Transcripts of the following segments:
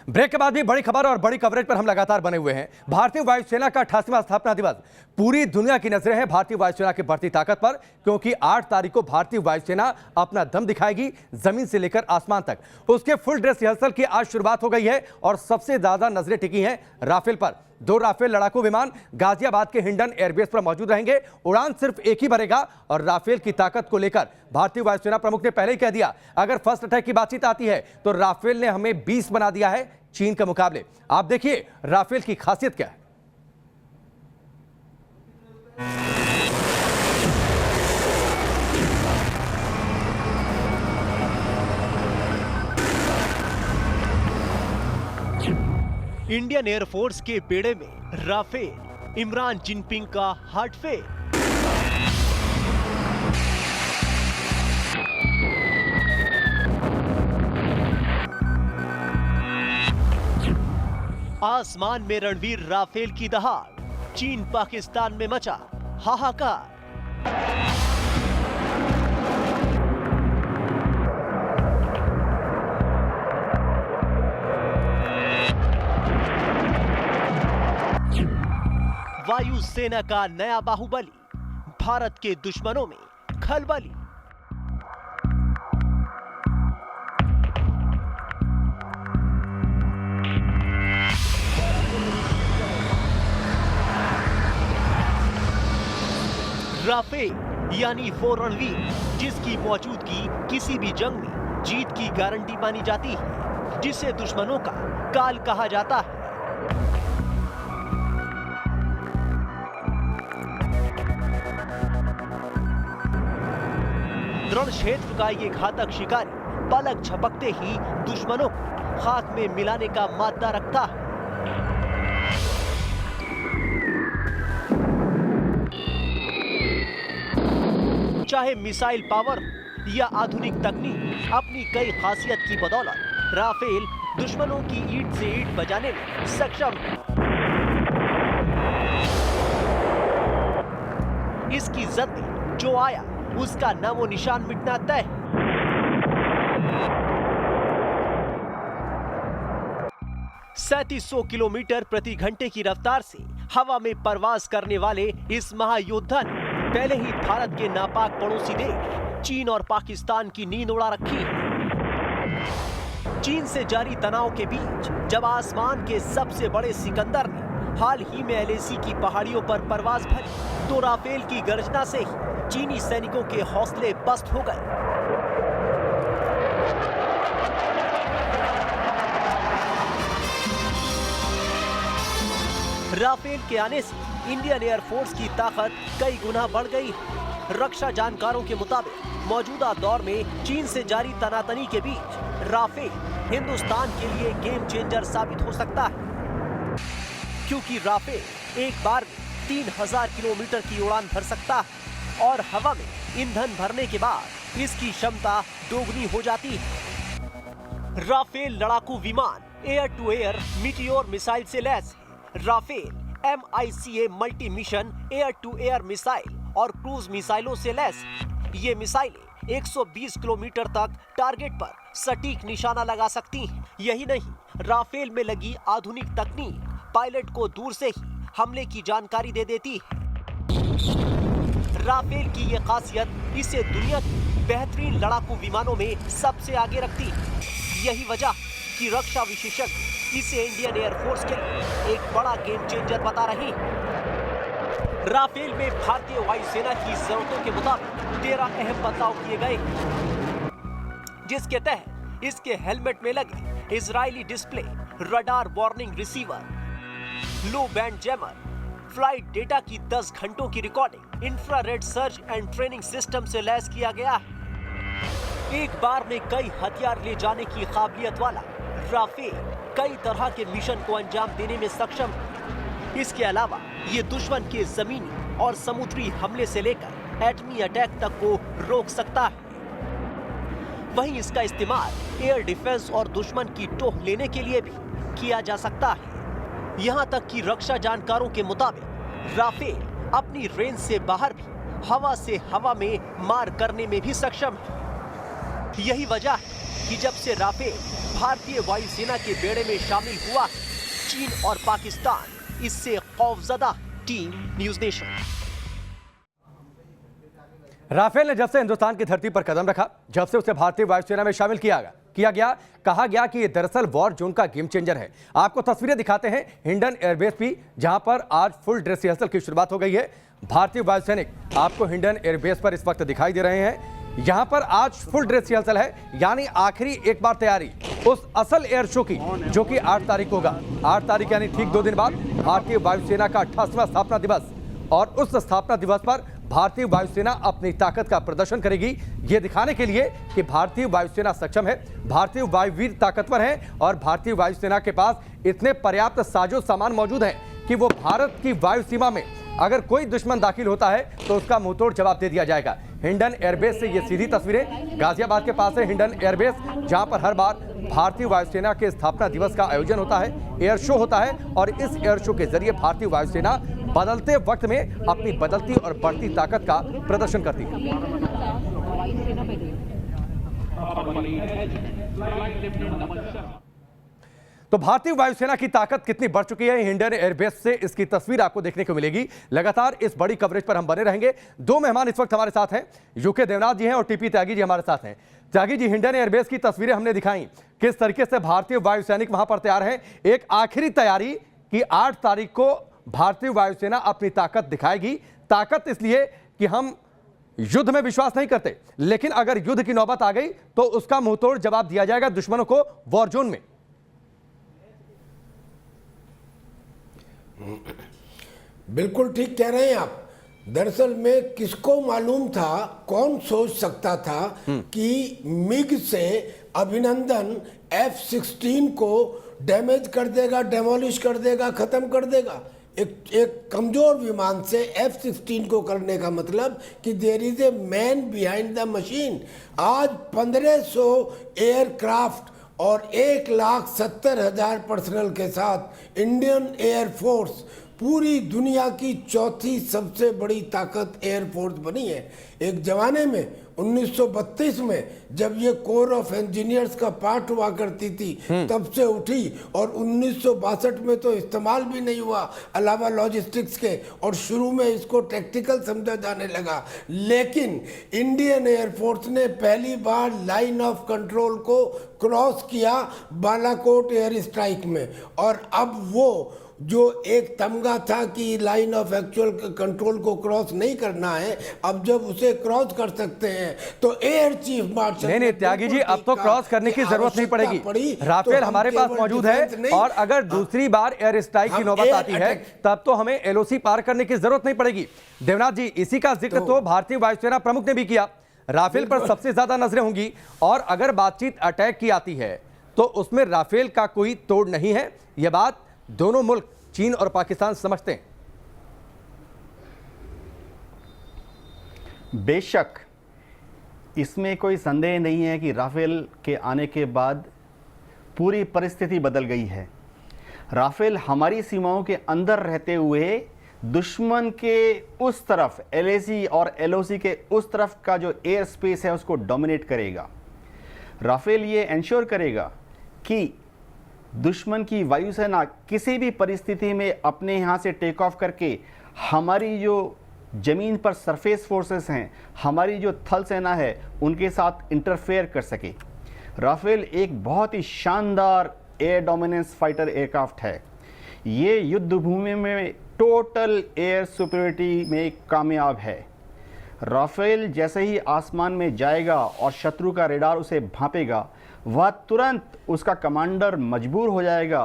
Break के बाद भी बड़ी खबर और बड़ी कवरेज पर हम लगातार बने हुए हैं। भारतीय वायुसेना का 88वां स्थापना दिवस। पूरी दुनिया की नजरें हैं भारतीय वायुसेना की बढ़ती ताकत पर, क्योंकि 8 तारीख को भारतीय वायुसेना अपना दम दिखाएगी जमीन से लेकर आसमान तक। उसके फुल ड्रेस रिहर्सल की आज शुरुआत हो गई है और सबसे ज्यादा नजरें टिकी हैं राफेल पर। 2 राफेल लड़ाकू विमान गाजियाबाद के हिंडन एयरबेस पर मौजूद रहेंगे। उड़ान सिर्फ एक ही भरेगा और राफेल की ताकत को लेकर भारतीय वायुसेना प्रमुख ने पहले ही कह दिया, अगर फर्स्ट अटैक की बातचीत आती है तो राफेल ने हमें 20 बना दिया है चीन के मुकाबले। आप देखिए राफेल की खासियत क्या है। इंडियन एयरफोर्स के बेड़े में राफेल, इमरान जिनपिंग का हार्टफेल। आसमान में रणवीर राफेल की दहाड़, चीन पाकिस्तान में मचा हाहाकार। वायुसेना का नया बाहुबली, भारत के दुश्मनों में खलबली। राफेल यानी वो रणवीर जिसकी मौजूदगी किसी भी जंग में जीत की गारंटी मानी जाती है, जिसे दुश्मनों का काल कहा जाता है। रण क्षेत्र का ये घातक शिकारी पलक झपकते ही दुश्मनों को खाक में मिलाने का मादा रखता है। चाहे मिसाइल पावर या आधुनिक तकनीक, अपनी कई खासियत की बदौलत राफेल दुश्मनों की ईंट से ईंट बजाने में सक्षम है। इसकी जद में जो आया उसका नामो निशान मिटना तय। 3700 किलोमीटर प्रति घंटे की रफ्तार से हवा में परवाज करने वाले इस महायोद्धा ने पहले ही भारत के नापाक पड़ोसी देश चीन और पाकिस्तान की नींद उड़ा रखी है। चीन से जारी तनाव के बीच जब आसमान के सबसे बड़े सिकंदर ने हाल ही में LAC की पहाड़ियों पर परवाज भरी, तो राफेल की गर्जना से ही चीनी सैनिकों के हौसले पस्त हो गए। राफेल के आने से इंडियन एयरफोर्स की ताकत कई गुना बढ़ गई है। रक्षा जानकारों के मुताबिक मौजूदा दौर में चीन से जारी तनातनी के बीच राफेल हिंदुस्तान के लिए गेम चेंजर साबित हो सकता है, क्योंकि राफेल एक बार में 3000 किलोमीटर की उड़ान भर सकता है और हवा में ईंधन भरने के बाद इसकी क्षमता दोगुनी हो जाती है। राफेल लड़ाकू विमान air to air meteor missile से लैस है। Rafale MICA multi mission air to air missile और क्रूज मिसाइलों से लैस है। ये मिसाइलें 120 किलोमीटर तक टारगेट पर सटीक निशाना लगा सकती हैं। यही नहीं, राफेल में लगी आधुनिक तकनीक पायलट को दूर से ही हमले की जानकारी दे देती है। राफेल की ये खासियत इसे दुनिया के बेहतरीन लड़ाकू विमानों में सबसे आगे रखती है। यही वजह कि रक्षा विशेषज्ञ इसे इंडियन एयरफोर्स के लिए एक बड़ा गेम चेंजर बता रही है। राफेल में भारतीय वायुसेना की जरूरतों के मुताबिक 13 अहम बदलाव किए गए, जिसके तहत इसके हेलमेट में लगे Israeli display, radar warning receiver, लो बैंड जैमर, फ्लाइट डेटा की 10 घंटों की recording, infrared search and training system से लैस किया गया है। एक बार में कई हथियार ले जाने की काबिलियत वाला राफेल कई तरह के मिशन को अंजाम देने में सक्षम है। इसके अलावा ये दुश्मन के जमीनी और समुद्री हमले से लेकर एटमी अटैक तक को रोक सकता है। वहीं इसका इस्तेमाल एयर डिफेंस और दुश्मन की टोह लेने के लिए भी किया जा सकता है। यहाँ तक कि रक्षा जानकारों के मुताबिक राफेल अपनी रेंज से बाहर भी हवा से हवा में मार करने में भी सक्षम है। यही वजह है कि जब से राफेल भारतीय वायुसेना के बेड़े में शामिल हुआ चीन और पाकिस्तान। इससे खौफजदा टीम न्यूज नेशन। राफेल ने जब से हिंदुस्तान की धरती पर कदम रखा, जब से उसे भारतीय वायुसेना में शामिल किया गया, कहा गया कि ये दरअसल वॉर जोन का गेम चेंजर है। आपको तस्वीरें दिखाते हैं हिंडन एयरबेस की, जहां पर आज फुल ड्रेस रिहर्सल की शुरुआत हो गई है। भारतीय वायुसैनिक आपको हिंडन एयरबेस पर इस वक्त दिखाई दे रहे हैं। यहां पर आज फुल ड्रेस रिहर्सल है, यानी आखिरी एक बार तैयारी उस असल एयर शो की, जो कि 8 तारीख होगा। 8 तारीख यानी ठीक 2 दिन बाद भारतीय वायुसेना का 88वां स्थापना दिवस, और उस स्थापना दिवस पर भारतीय वायुसेना अपनी ताकत का प्रदर्शन करेगी, ये दिखाने के लिए कि भारतीय वायुसेना सक्षम है, भारतीय वायुवीर ताकतवर हैं और भारतीय वायुसेना के पास इतने पर्याप्त साजो सामान मौजूद हैं कि वो भारत की वायु सीमा में अगर कोई दुश्मन दाखिल होता है तो उसका मुंहतोड़ जवाब दे दिया जाएगा। हिंडन एयरबेस से ये सीधी तस्वीरें गाजियाबाद के पास है हिंडन एयरबेस, जहां पर हर बार भारतीय वायुसेना के स्थापना दिवस का आयोजन होता है, एयर शो होता है, और इस एयर शो के जरिए भारतीय वायुसेना बदलते वक्त में अपनी बदलती और बढ़ती ताकत का प्रदर्शन करती है। तो भारतीय वायुसेना की ताकत कितनी बढ़ चुकी है हिंडन एयरबेस से, इसकी तस्वीर आपको देखने को मिलेगी। लगातार इस बड़ी कवरेज पर हम बने रहेंगे। 2 मेहमान इस वक्त हमारे साथ हैं, यूके देवनाथ जी हैं और टीपी त्यागी जी हमारे साथ हैं। त्यागी जी, हिंडन एयरबेस की तस्वीरें हमने दिखाई, किस तरीके से भारतीय वायुसैनिक वहां पर तैयार हैं। एक आखिरी तैयारी कि 8 तारीख को भारतीय वायुसेना अपनी ताकत दिखाएगी। ताकत इसलिए कि हम युद्ध में विश्वास नहीं करते, लेकिन अगर युद्ध की नौबत आ गई तो उसका मुंहतोड़ जवाब दिया जाएगा दुश्मनों को वॉर जोन में। बिल्कुल ठीक कह रहे हैं आप। दरअसल में किसको मालूम था, कौन सोच सकता था कि मिग से अभिनंदन F-16 को डैमेज कर देगा, डेमोलिश कर देगा, खत्म कर देगा। एक कमजोर विमान से F-16 को करने का मतलब कि there is a man behind the machine. आज 1500 एयरक्राफ्ट और 1,70,000 पर्सनल के साथ इंडियन एयरफोर्स पूरी दुनिया की चौथी सबसे बड़ी ताकत एयरफोर्स बनी है। एक जमाने में 1932 में जब ये कोर ऑफ इंजीनियर्स का पार्ट हुआ करती थी, तब से उठी, और 1962 में तो इस्तेमाल भी नहीं हुआ अलावा लॉजिस्टिक्स के, और शुरू में इसको टैक्टिकल समझा जाने लगा। लेकिन इंडियन एयरफोर्स ने पहली बार लाइन ऑफ कंट्रोल को क्रॉस किया बालाकोट एयर स्ट्राइक में, और अब वो जो एक तमगा था कि लाइन ऑफ एक्चुअल कंट्रोल को क्रॉस नहीं करना है, अब जब उसे क्रॉस कर सकते हैं तो एयर चीफ मार्शल नहीं त्यागी जी, अब तो क्रॉस करने की जरूरत नहीं पड़ेगी। राफेल हमारे पास मौजूद है, और अगर दूसरी बार एयर स्ट्राइक की नौबत आती है तब तो हमें LOC पार करने की जरूरत नहीं पड़ेगी। देवनाथ जी, इसी का जिक्र तो भारतीय वायुसेना प्रमुख ने भी किया। राफेल पर सबसे ज्यादा नजरें होंगी, और अगर बातचीत अटैक की आती है तो उसमें राफेल का कोई तोड़ नहीं है। यह बात दोनों मुल्क चीन और पाकिस्तान समझते हैं। बेशक इसमें कोई संदेह नहीं है कि राफेल के आने के बाद पूरी परिस्थिति बदल गई है। राफेल हमारी सीमाओं के अंदर रहते हुए दुश्मन के उस तरफ LAC और LOC के उस तरफ का जो एयर स्पेस है उसको डोमिनेट करेगा। राफेल ये इंश्योर करेगा कि दुश्मन की वायुसेना किसी भी परिस्थिति में अपने यहाँ से टेक ऑफ करके हमारी जो ज़मीन पर सरफेस फोर्सेस हैं, हमारी जो थल सेना है, उनके साथ इंटरफेयर कर सके। राफेल एक बहुत ही शानदार एयर डोमिनेंस फाइटर एयरक्राफ्ट है। ये युद्ध भूमि में टोटल एयर सुपीरियरिटी में कामयाब है। राफेल जैसे ही आसमान में जाएगा और शत्रु का रेडार उसे भांपेगा, वह तुरंत उसका कमांडर मजबूर हो जाएगा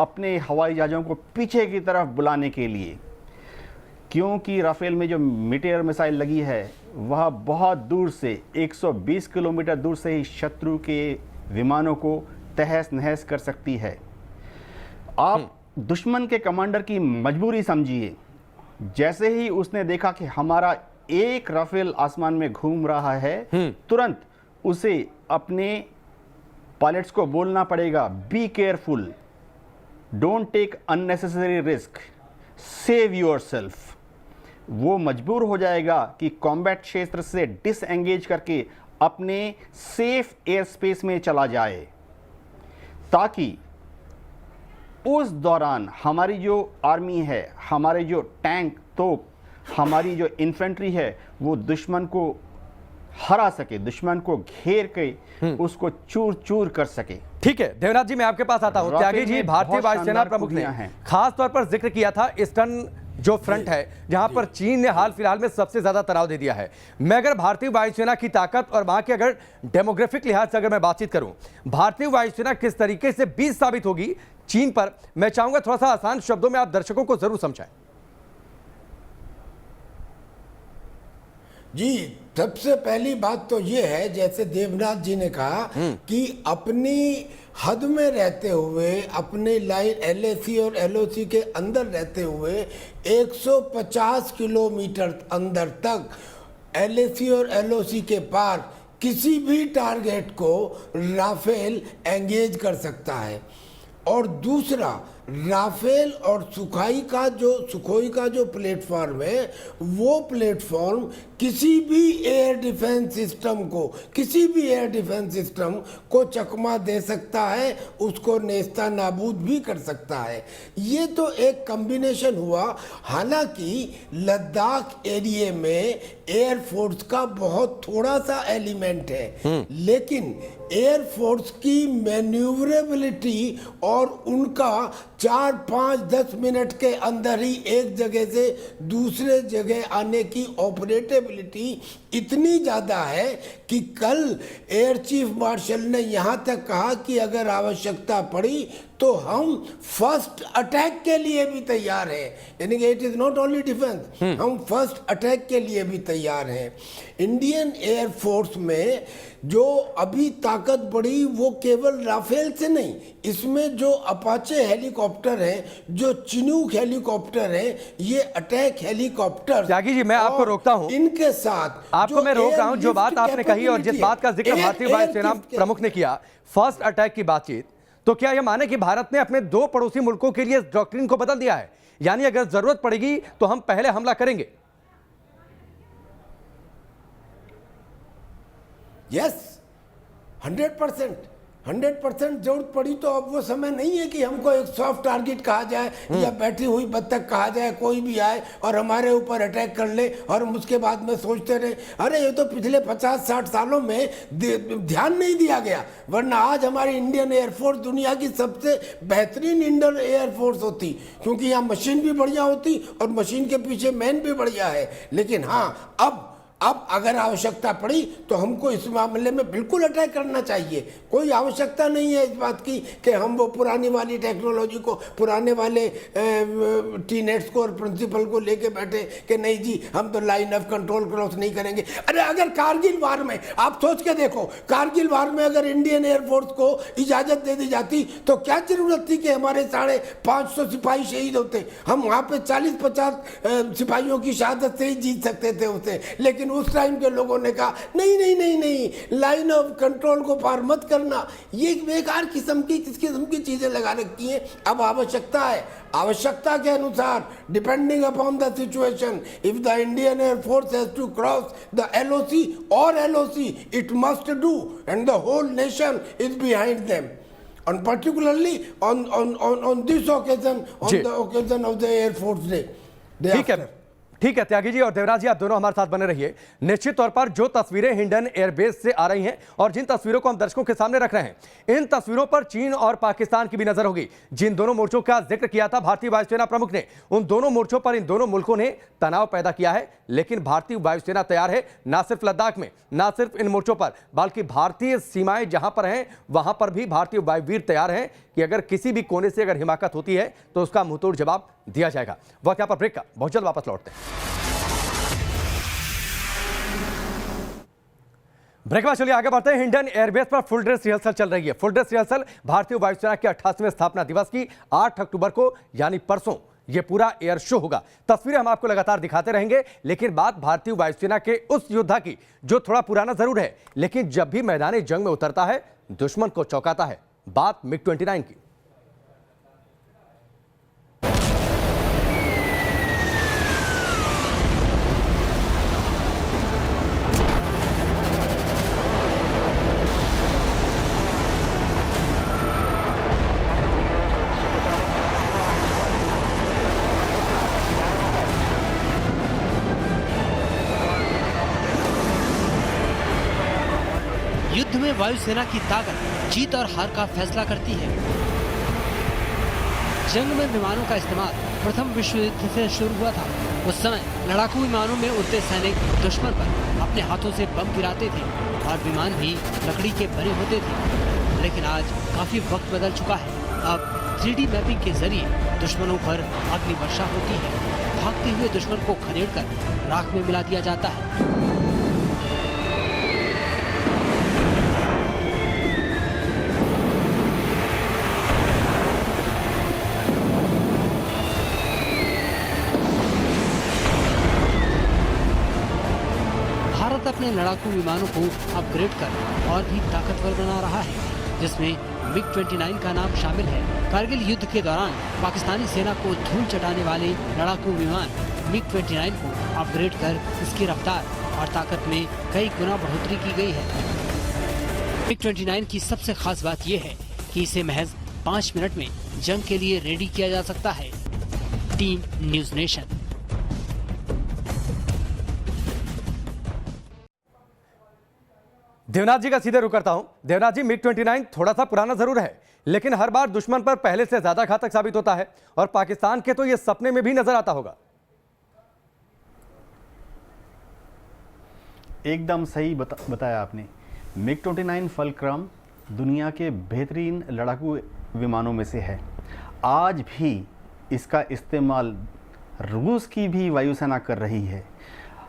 अपने हवाई जहाज़ों को पीछे की तरफ बुलाने के लिए, क्योंकि राफेल में जो मीटियर मिसाइल लगी है वह बहुत दूर से 120 किलोमीटर दूर से ही शत्रु के विमानों को तहस नहस कर सकती है। आप दुश्मन के कमांडर की मजबूरी समझिए। जैसे ही उसने देखा कि हमारा एक राफेल आसमान में घूम रहा है, तुरंत उसे अपने पायलट्स को बोलना पड़ेगा, be careful, don't take unnecessary risk, save yourself. वो मजबूर हो जाएगा कि कॉम्बैट क्षेत्र से डिसएंगेज करके अपने सेफ एयर स्पेस में चला जाए। ताकि उस दौरान हमारी जो आर्मी है, हमारे जो टैंक, तोप, हमारी जो इन्फेंट्री है, वो दुश्मन को हरा सके, दुश्मन को घेर के उसको चूर चूर कर सके। ठीक है देवनाथ जी, मैं आपके पास आता हूं। त्यागी जी, भारतीय वायुसेना प्रमुख ने खास तौर पर जिक्र किया था ईस्टर्न जो फ्रंट है, जहां पर चीन ने हाल फिलहाल में सबसे ज्यादा तनाव दे दिया है। मैं अगर भारतीय वायुसेना की ताकत और वहां के अगर डेमोग्राफिक लिहाज से अगर मैं बातचीत करूं, भारतीय वायुसेना किस तरीके से बीज साबित होगी चीन पर, मैं चाहूंगा थोड़ा सा आसान शब्दों में आप दर्शकों को जरूर समझाएं। जी, सबसे पहली बात तो ये है, जैसे देवनाथ जी ने कहा कि अपनी हद में रहते हुए, अपने लाइन एलएसी और एलओसी के अंदर रहते हुए 150 किलोमीटर अंदर तक एलएसी और एलओसी के पार किसी भी टारगेट को राफेल एंगेज कर सकता है। और दूसरा, राफेल और सुखोई का जो प्लेटफॉर्म है, वो प्लेटफॉर्म किसी भी एयर डिफेंस सिस्टम को चकमा दे सकता है, उसको नेस्ता नाबूद भी कर सकता है। ये तो एक कॉम्बिनेशन हुआ। हालांकि लद्दाख एरिया में एयरफोर्स का बहुत थोड़ा सा एलिमेंट है, लेकिन एयरफोर्स की मैन्यूवरेबिलिटी और उनका 4, 5, 10 मिनट के अंदर ही एक जगह से दूसरे जगह आने की ऑपरेटेबिलिटी इतनी ज़्यादा है कि कल एयर चीफ मार्शल ने यहाँ तक कहा कि अगर आवश्यकता पड़ी तो हम फर्स्ट अटैक के लिए भी तैयार हैं। यानी कि it is not only defence, हम फर्स्ट अटैक के लिए भी तैयार हैं। इंडियन एयरफोर्स में जो अभी ताकत बढ़ी वो केवल राफेल से नहीं, इसमें जो अपाचे हेलीकॉप्टर हैं, जो चिनूक हेलीकॉप्टर हैं, ये अटैक हेलीकॉप्टर। त्यागी जी, मैं आपको रोकता हूं, इनके साथ आपको मैं रोक रहा हूं। जो बात आपने कही और जिस बात का जिक्र भारतीय वायुसेना प्रमुख ने किया, फर्स्ट अटैक की बातचीत, तो क्या यह माने कि भारत ने अपने 2 पड़ोसी मुल्कों के लिए डॉक्ट्रिन को बदल दिया है, यानी अगर जरूरत पड़ेगी तो हम पहले हमला करेंगे? यस, 100% जरूरत पड़ी तो अब वो समय नहीं है कि हमको एक सॉफ्ट टारगेट कहा जाए या बैठी हुई बत्तख कहा जाए, कोई भी आए और हमारे ऊपर अटैक कर ले और हम उसके बाद में सोचते रहे। अरे ये तो पिछले 50-60 सालों में ध्यान नहीं दिया गया, वरना आज हमारी इंडियन एयरफोर्स दुनिया की सबसे बेहतरीन इंडियन एयरफोर्स होती, क्योंकि यहाँ मशीन भी बढ़िया होती और मशीन के पीछे मैन भी बढ़िया है। लेकिन हाँ, अब अगर आवश्यकता पड़ी तो हमको इस मामले में बिल्कुल अटैक करना चाहिए। कोई आवश्यकता नहीं है इस बात की कि हम वो पुरानी वाली टेक्नोलॉजी को, पुराने वाले टीनेट्स को और प्रिंसिपल को लेके बैठे कि नहीं जी हम तो लाइन ऑफ कंट्रोल क्रॉस नहीं करेंगे। अरे अगर कारगिल वार में, आप सोच के देखो, कारगिल वार में अगर इंडियन एयरफोर्स को इजाज़त दे दी जाती तो क्या जरूरत थी कि हमारे 550 सिपाही शहीद होते। हम वहाँ पे 40-50 सिपाहियों की शहादत से ही जीत सकते थे उसे। लेकिन उस टाइम के लोगों ने कहा नहीं नहीं नहीं नहीं, लाइन ऑफ कंट्रोल को पार मत करना। ये बेकार किस्म की चीजें लगा रखी हैं। अब आवश्यकता है, आवश्यकता के अनुसार, depending upon the situation, if the Indian Air Force has to cross the LOC और LOC, it must do, and the whole nation is behind them, and particularly on this occasion, on the occasion of the Air Force Day. ठीक है त्यागी जी और देवराज जी, आप दोनों हमारे साथ बने रहिए। निश्चित तौर पर जो तस्वीरें हिंडन एयरबेस से आ रही हैं और जिन तस्वीरों को हम दर्शकों के सामने रख रहे हैं, इन तस्वीरों पर चीन और पाकिस्तान की भी नजर होगी। जिन दोनों मोर्चों का जिक्र किया था भारतीय वायुसेना प्रमुख ने, उन दोनों मोर्चों पर इन दोनों मुल्कों ने तनाव पैदा किया है। लेकिन भारतीय वायुसेना तैयार है, ना सिर्फ लद्दाख में, ना सिर्फ इन मोर्चों पर, बल्कि भारतीय सीमाएं जहां पर हैं वहां पर भी भारतीय वायुवीर तैयार हैं कि अगर किसी भी कोने से अगर हिमाकत होती है तो उसका मुंहतोड़ जवाब दिया जाएगा। वक्त यहां पर ब्रेक का, बहुत जल्द वापस लौटते हैं। ब्रेक में चलिए आगे बढ़ते हैं। हिंडन एयरबेस पर फुल ड्रेस रिहर्सल चल रही है। फुल ड्रेस रिहर्सल भारतीय वायुसेना के 88वें स्थापना दिवस की 8 अक्टूबर को यानी परसों यह पूरा एयर शो होगा। तस्वीरें हम आपको लगातार दिखाते रहेंगे, लेकिन बात भारतीय वायुसेना के उस योद्धा की जो थोड़ा पुराना जरूर है, लेकिन जब भी मैदानी जंग में उतरता है दुश्मन को चौंकाता है। बात MiG-29 की। युद्ध में वायुसेना की ताकत जीत और हार का फैसला करती है। जंग में विमानों का इस्तेमाल प्रथम विश्व युद्ध से शुरू हुआ था। उस समय लड़ाकू विमानों में उड़ते सैनिक दुश्मन पर अपने हाथों से बम गिराते थे और विमान भी लकड़ी के बने होते थे। लेकिन आज काफी वक्त बदल चुका है। अब 3D मैपिंग के जरिए दुश्मनों पर अग्नि वर्षा होती है। भागते हुए दुश्मन को खदेड़कर राख में मिला दिया जाता है। भारत अपने लड़ाकू विमानों को अपग्रेड कर और भी ताकतवर बना रहा है, जिसमें MiG-29 का नाम शामिल है। कारगिल युद्ध के दौरान पाकिस्तानी सेना को धूल चटाने वाले लड़ाकू विमान MiG-29 को अपग्रेड कर इसकी रफ्तार और ताकत में कई गुना बढ़ोतरी की गई है। MiG-29 की सबसे खास बात यह है कि इसे महज 5 मिनट में जंग के लिए रेडी किया जा सकता है। Team news nation. Devnath ji का सीधे रुख करता हूं। देवनाथ जी, MiG-29 थोड़ा सा पुराना जरूर है, लेकिन हर बार दुश्मन पर पहले से ज्यादा घातक साबित होता है और पाकिस्तान के तो ये सपने में भी नजर आता होगा। एकदम सही बताया आपने। MiG-29 फल्क्रम दुनिया के बेहतरीन लड़ाकू विमानों में से है। आज भी इसका इस्तेमाल रूस की भी वायुसेना कर रही है।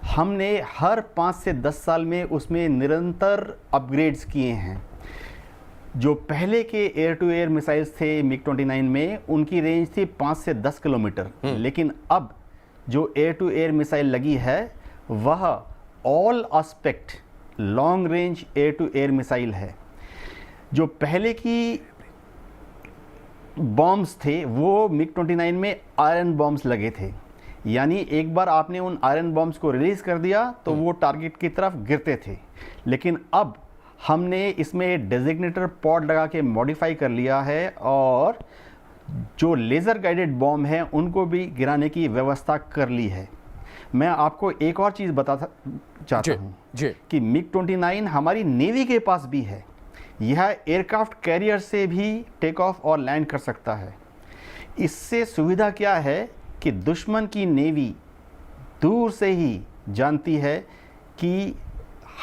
हमने हर 5 से 10 साल में उसमें निरंतर अपग्रेड्स किए हैं। जो पहले के एयर टू एयर मिसाइल्स थे MiG-29 में, उनकी रेंज थी 5 से 10 किलोमीटर, लेकिन अब जो एयर टू एयर मिसाइल लगी है वह all aspect long range air to air missile है। जो पहले की बॉम्ब्स थे वो MiG-29 में आयरन बॉम्ब्स लगे थे, यानी एक बार आपने उन आयरन बॉम्ब्स को रिलीज कर दिया तो वो टारगेट की तरफ गिरते थे। लेकिन अब हमने इसमें डेजिग्नेटर पॉड लगा के मॉडिफाई कर लिया है और जो लेज़र गाइडेड बॉम्ब हैं उनको भी गिराने की व्यवस्था कर ली है। मैं आपको एक और चीज़ बताना चाहता हूँ कि MiG-29 हमारी नेवी के पास भी है। यह एयरक्राफ्ट कैरियर से भी टेक ऑफ और लैंड कर सकता है। इससे सुविधा क्या है कि दुश्मन की नेवी दूर से ही जानती है कि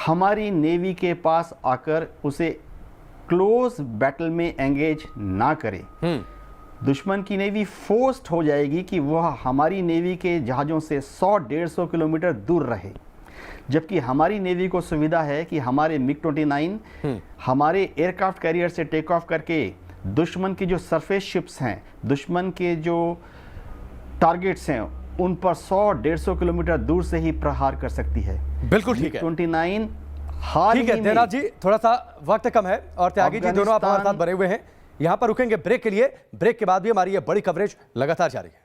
हमारी नेवी के पास आकर उसे क्लोज बैटल में एंगेज ना करे। दुश्मन की नेवी फोर्स्ड हो जाएगी कि वह हमारी नेवी के जहाज़ों से 100-150 किलोमीटर दूर रहे, जबकि हमारी नेवी को सुविधा है कि हमारे MiG-29 हमारे एयरक्राफ्ट कैरियर से टेक ऑफ करके दुश्मन की जो सरफेस शिप्स हैं, दुश्मन के जो टारगेट्स हैं, उन पर 100-150 किलोमीटर दूर से ही प्रहार कर सकती है। बिल्कुल ठीक है। MiG-29 हाल ठीक है देवनाथ जी, थोड़ा सा वक्त कम है और त्यागी जी दोनों आप हमारे साथ बने हुए हैं। यहां पर रुकेंगे ब्रेक के लिए। ब्रेक के बाद भी हमारी ये बड़ी कवरेज लगातार जारी है।